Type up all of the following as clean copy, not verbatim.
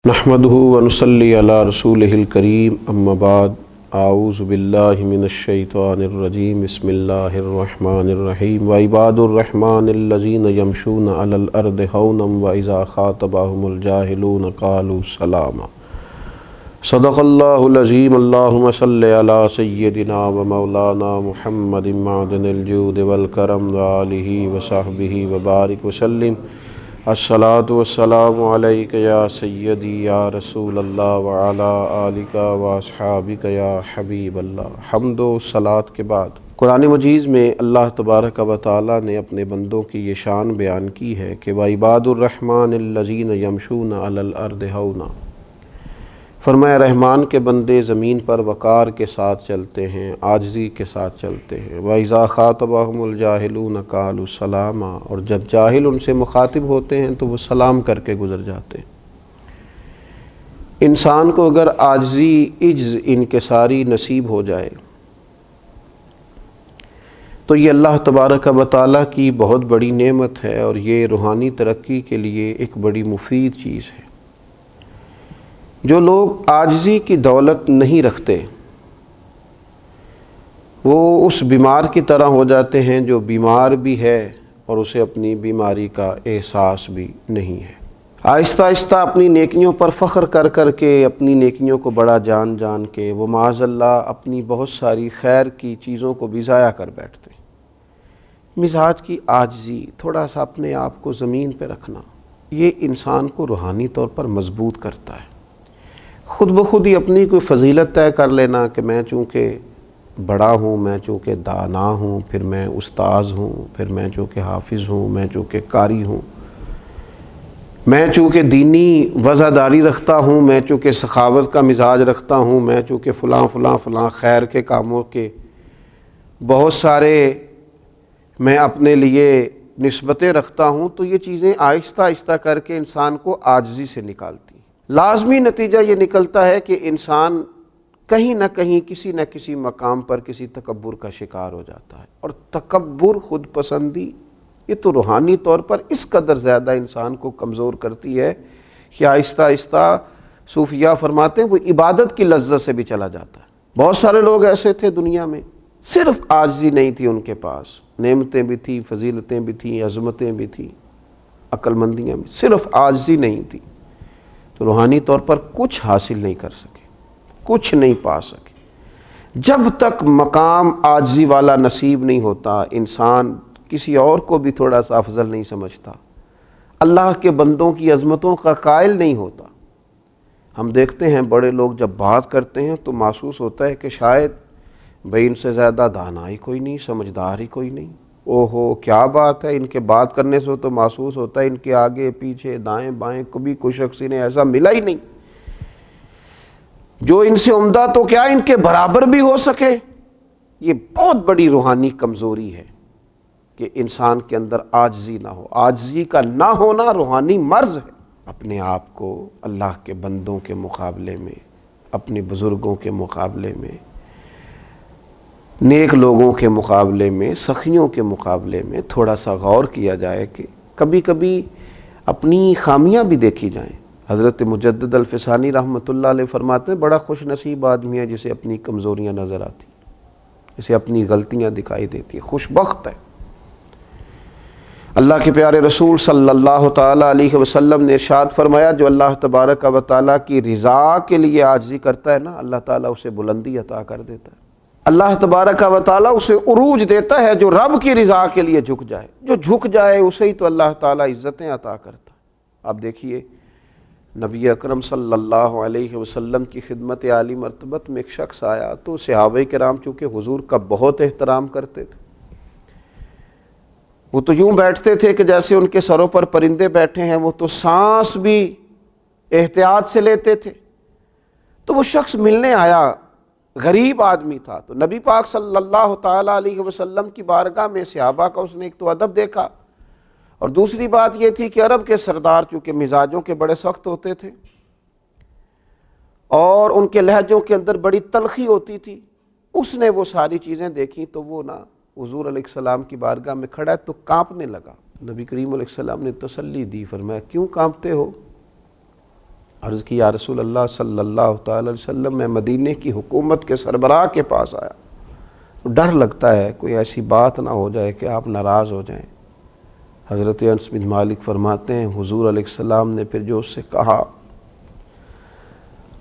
نحمدہ ونصلی علی رسولہ الکریم اما بعد اعوذ باللہ من الشیطان الرجیم بسم اللہ الرحمن الرحیم وعباد الرحمن الذین یمشون علی الارض ہونا واذا خاطبهم الجاہلون قالوا سلاما صدق اللہ العظیم اللہم صلی علی سیدنا و مولانا محمد معدن الجود والکرم وآلہ وصحبہ وبارک وسلم الصلاۃ والسلام علیک یا سیدی یا رسول اللہ وعلی آلک واصحابک یا حبیب اللہ۔ حمد و صلاۃ کے بعد قرآن مجید میں اللہ تبارک و تعالیٰ نے اپنے بندوں کی یہ شان بیان کی ہے کہ وَعِبَادُ الرَّحْمَٰنِ الَّذِينَ يَمْشُونَ عَلَى الْأَرْضِ هَوْنًا، فرمایا رحمان کے بندے زمین پر وقار کے ساتھ چلتے ہیں، عاجزی کے ساتھ چلتے ہیں۔ وَإِذَا خَاطَبَهُمُ الْجَاهِلُونَ قَالُوا سَلَامًا، اور جب جاہل ان سے مخاطب ہوتے ہیں تو وہ سلام کر کے گزر جاتے ہیں۔ انسان کو اگر عاجزی، عجز، انکساری نصیب ہو جائے تو یہ اللہ تبارک و تعالیٰ کی بہت بڑی نعمت ہے، اور یہ روحانی ترقی کے لیے ایک بڑی مفید چیز ہے۔ جو لوگ عاجزی کی دولت نہیں رکھتے وہ اس بیمار کی طرح ہو جاتے ہیں جو بیمار بھی ہے اور اسے اپنی بیماری کا احساس بھی نہیں ہے۔ آہستہ آہستہ اپنی نیکیوں پر فخر کر کر کے، اپنی نیکیوں کو بڑا جان جان کے وہ معاذ اللہ اپنی بہت ساری خیر کی چیزوں کو بھی ضائع کر بیٹھتے ہیں۔ مزاج کی عاجزی، تھوڑا سا اپنے آپ کو زمین پہ رکھنا، یہ انسان کو روحانی طور پر مضبوط کرتا ہے۔ خود بخود ہی اپنی کوئی فضیلت طے کر لینا کہ میں چونکہ بڑا ہوں، میں چونکہ دانا ہوں، پھر میں استاذ ہوں، پھر میں چونکہ حافظ ہوں، میں چونکہ قاری ہوں، میں چونکہ دینی وزاداری رکھتا ہوں، میں چونکہ سخاوت کا مزاج رکھتا ہوں، میں چونکہ فلاں فلاں فلاں خیر کے کاموں کے بہت سارے میں اپنے لیے نسبتیں رکھتا ہوں، تو یہ چیزیں آہستہ آہستہ کر کے انسان کو عاجزی سے نکالتی ہیں۔ لازمی نتیجہ یہ نکلتا ہے کہ انسان کہیں نہ کہیں کسی نہ کسی مقام پر کسی تکبر کا شکار ہو جاتا ہے، اور تکبر، خود پسندی، یہ تو روحانی طور پر اس قدر زیادہ انسان کو کمزور کرتی ہے کہ آہستہ آہستہ صوفیاء فرماتے ہیں وہ عبادت کی لذت سے بھی چلا جاتا ہے۔ بہت سارے لوگ ایسے تھے دنیا میں، صرف عاجزی نہیں تھی ان کے پاس، نعمتیں بھی تھیں، فضیلتیں بھی تھیں، عظمتیں بھی تھیں، عقل مندیاں بھی، صرف عاجزی نہیں تھی، تو روحانی طور پر کچھ حاصل نہیں کر سکے، کچھ نہیں پا سکے۔ جب تک مقام عاجزی والا نصیب نہیں ہوتا، انسان کسی اور کو بھی تھوڑا سا افضل نہیں سمجھتا، اللہ کے بندوں کی عظمتوں کا قائل نہیں ہوتا۔ ہم دیکھتے ہیں بڑے لوگ جب بات کرتے ہیں تو محسوس ہوتا ہے کہ شاید بھئی ان سے زیادہ دانا ہی کوئی نہیں، سمجھدار ہی کوئی نہیں۔ اوہو کیا بات ہے، ان کے بات کرنے سے تو محسوس ہوتا ہے ان کے آگے پیچھے دائیں بائیں کبھی کوئی شخص انہیں ایسا ملا ہی نہیں جو ان سے عمدہ تو کیا ان کے برابر بھی ہو سکے۔ یہ بہت بڑی روحانی کمزوری ہے کہ انسان کے اندر عاجزی نہ ہو۔ عاجزی کا نہ ہونا روحانی مرض ہے۔ اپنے آپ کو اللہ کے بندوں کے مقابلے میں، اپنے بزرگوں کے مقابلے میں، نیک لوگوں کے مقابلے میں، سخیوں کے مقابلے میں تھوڑا سا غور کیا جائے کہ کبھی کبھی اپنی خامیاں بھی دیکھی جائیں۔ حضرت مجدد الفسانی رحمۃ اللہ علیہ فرماتے ہیں بڑا خوش نصیب آدمی ہے جسے اپنی کمزوریاں نظر آتی، جسے اپنی غلطیاں دکھائی دیتی ہیں، خوش بخت ہے۔ اللہ کے پیارے رسول صلی اللہ تعالیٰ علیہ وسلم نے ارشاد فرمایا جو اللہ تبارک و تعالیٰ کی رضا کے لیے عاجزی کرتا ہے نا، اللہ تعالیٰ اسے بلندی عطا کر دیتا ہے۔ اللہ تبارک و تعالیٰ اسے عروج دیتا ہے جو رب کی رضا کے لیے جھک جائے۔ جو جھک جائے اسے ہی تو اللہ تعالیٰ عزتیں عطا کرتا ہے۔ آپ دیکھیے نبی اکرم صلی اللہ علیہ وسلم کی خدمت عالی مرتبت میں ایک شخص آیا تو صحابہ کرام چونکہ حضور کا بہت احترام کرتے تھے، وہ تو یوں بیٹھتے تھے کہ جیسے ان کے سروں پر پرندے بیٹھے ہیں، وہ تو سانس بھی احتیاط سے لیتے تھے۔ تو وہ شخص ملنے آیا، غریب آدمی تھا، تو نبی پاک صلی اللہ تعالیٰ علیہ وسلم کی بارگاہ میں صحابہ کا اس نے ایک تو ادب دیکھا، اور دوسری بات یہ تھی کہ عرب کے سردار چونکہ مزاجوں کے بڑے سخت ہوتے تھے اور ان کے لہجوں کے اندر بڑی تلخی ہوتی تھی، اس نے وہ ساری چیزیں دیکھیں تو وہ حضور علیہ السلام کی بارگاہ میں کھڑا ہے تو کانپنے لگا۔ نبی کریم علیہ السلام نے تسلی دی، فرمایا کیوں کانپتے ہو؟ عرض کی یا رسول اللہ صلی اللہ تعالی علیہ وسلم میں مدینے کی حکومت کے سربراہ کے پاس آیا، ڈر لگتا ہے کوئی ایسی بات نہ ہو جائے کہ آپ ناراض ہو جائیں۔ حضرت انس بن مالک فرماتے ہیں حضور علیہ السلام نے پھر جو اس سے کہا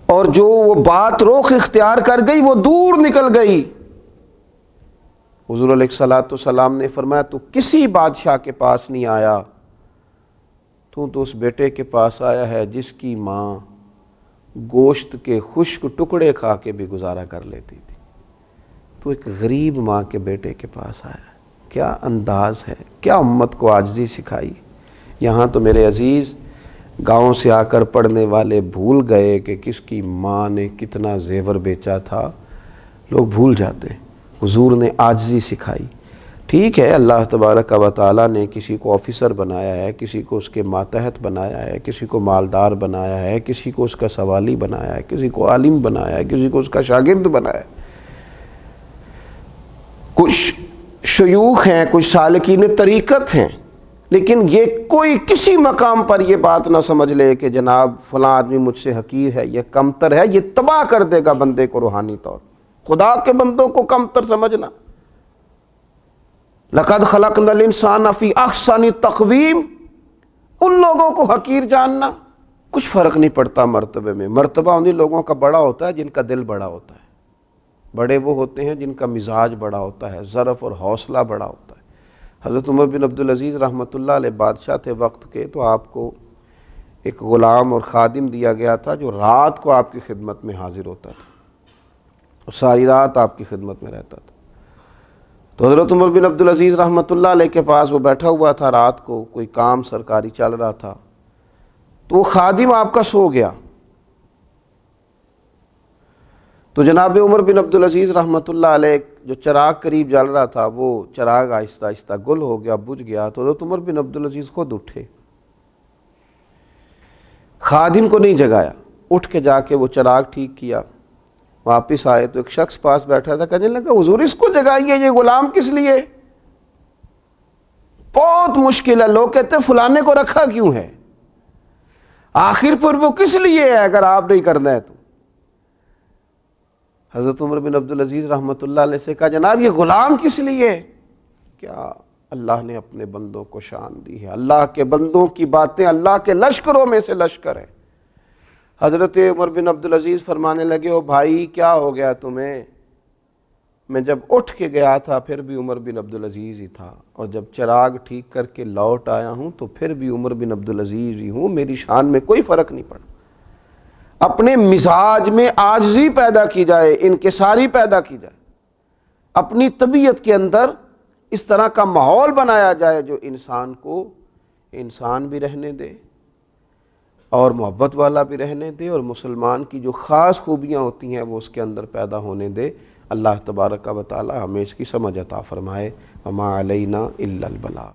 اور جو وہ بات رخ اختیار کر گئی وہ دور نکل گئی، حضور علیہ السلام نے فرمایا تو کسی بادشاہ کے پاس نہیں آیا، تو اس بیٹے کے پاس آیا ہے جس کی ماں گوشت کے خشک ٹکڑے کھا کے بھی گزارا کر لیتی تھی، تو ایک غریب ماں کے بیٹے کے پاس آیا۔ کیا انداز ہے، کیا امت کو عاجزی سکھائی۔ یہاں تو میرے عزیز گاؤں سے آ کر پڑھنے والے بھول گئے کہ کس کی ماں نے کتنا زیور بیچا تھا، لوگ بھول جاتے۔ حضور نے عاجزی سکھائی۔ ٹھیک ہے اللہ تبارک و تعالیٰ نے کسی کو آفیسر بنایا ہے، کسی کو اس کے ماتحت بنایا ہے، کسی کو مالدار بنایا ہے، کسی کو اس کا سوالی بنایا ہے، کسی کو عالم بنایا ہے، کسی کو اس کا شاگرد بنایا ہے۔ کچھ شیوخ ہیں، کچھ سالکین طریقت ہیں، لیکن یہ کوئی کسی مقام پر یہ بات نہ سمجھ لے کہ جناب فلاں آدمی مجھ سے حقیر ہے، یہ کمتر ہے، یہ تباہ کر دے گا بندے کو روحانی طور۔ خدا کے بندوں کو کمتر سمجھنا، لَقَدْ خَلَقْنَا الْإِنسَانَ فِي أَحْسَنِ تَقْوِيمٍ، ان لوگوں کو حقیر جاننا، کچھ فرق نہیں پڑتا مرتبے میں۔ مرتبہ انہی لوگوں کا بڑا ہوتا ہے جن کا دل بڑا ہوتا ہے، بڑے وہ ہوتے ہیں جن کا مزاج بڑا ہوتا ہے، ظرف اور حوصلہ بڑا ہوتا ہے۔ حضرت عمر بن عبدالعزیز رحمۃ اللہ علیہ بادشاہ تھے وقت کے، تو آپ کو ایک غلام اور خادم دیا گیا تھا جو رات کو آپ کی خدمت میں حاضر ہوتا تھا اور ساری رات آپ کی خدمت میں رہتا تھا۔ تو حضرت عمر بن عبدالعزیز رحمۃ اللہ علیہ کے پاس وہ بیٹھا ہوا تھا، رات کو کوئی کام سرکاری چل رہا تھا، تو وہ خادم آپ کا سو گیا۔ تو جناب عمر بن عبدالعزیز رحمۃ اللہ علیہ جو چراغ قریب جل رہا تھا وہ چراغ آہستہ آہستہ گل ہو گیا، بجھ گیا۔ تو حضرت عمر بن عبدالعزیز خود اٹھے، خادم کو نہیں جگایا، اٹھ کے جا کے وہ چراغ ٹھیک کیا، واپس آئے تو ایک شخص پاس بیٹھا تھا، کہنے لگا حضور اس کو جگائیے، یہ غلام کس لیے؟ بہت مشکل ہے، لوگ کہتے ہیں فلانے کو رکھا کیوں ہے، آخر پر وہ کس لیے ہے اگر آپ نہیں کرنا ہے تو۔ حضرت عمر بن عبدالعزیز رحمۃ اللہ علیہ سے کہا جناب یہ غلام کس لیے؟ کیا اللہ نے اپنے بندوں کو شان دی ہے، اللہ کے بندوں کی باتیں اللہ کے لشکروں میں سے لشکر ہے۔ حضرت عمر بن عبدالعزیز فرمانے لگے او بھائی کیا ہو گیا تمہیں؟ میں جب اٹھ کے گیا تھا پھر بھی عمر بن عبدالعزیز ہی تھا، اور جب چراغ ٹھیک کر کے لوٹ آیا ہوں تو پھر بھی عمر بن عبدالعزیز ہی ہوں، میری شان میں کوئی فرق نہیں پڑا۔ اپنے مزاج میں عاجزی پیدا کی جائے، انکساری پیدا کی جائے، اپنی طبیعت کے اندر اس طرح کا ماحول بنایا جائے جو انسان کو انسان بھی رہنے دے اور محبت والا بھی رہنے دے، اور مسلمان کی جو خاص خوبیاں ہوتی ہیں وہ اس کے اندر پیدا ہونے دے۔ اللہ تبارک و تعالی ہمیں اس کی سمجھ عطا فرمائے۔ وما علینا الا البلاغ۔